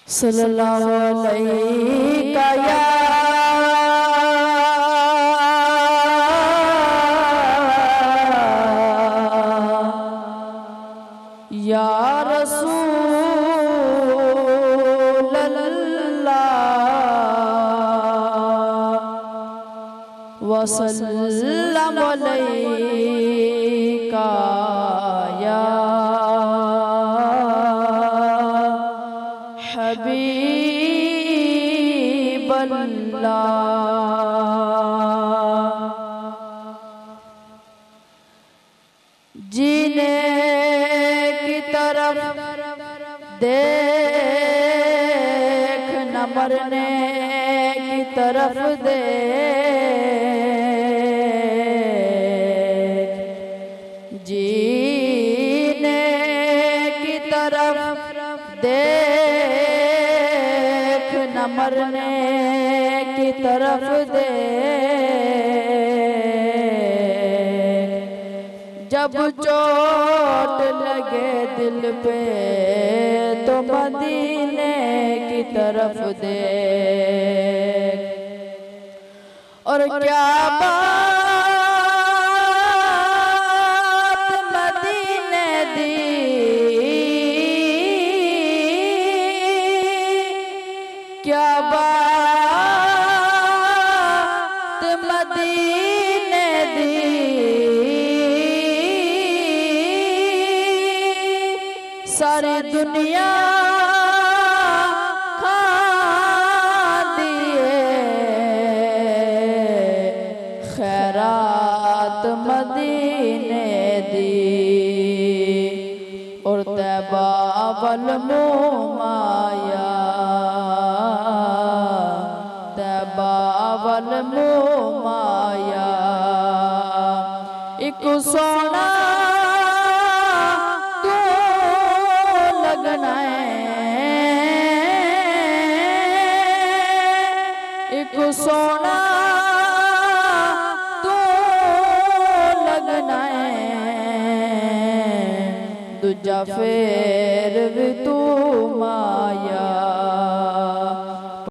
सल्लल्लाहु अलैहि या रसूल अल्लाह वसल्लम अलैका या हबीब अल्लाह। जीने की तरफ देख न मरने की तरफ देख, जीने की तरफ देख न मरने की तरफ देख। जब चोट लगे दिल पे तो मदीने की तरफ देख। और क्या बात मदीने दी, क्या बात मदीने दी। सारी दुनिया खा दिए, खैरात मदीने दी। और तैबा वल मुमाया, तैबा वल मुमाया। एक सोना एक सोना तो लगना है, दूजा फेर भी तू माया।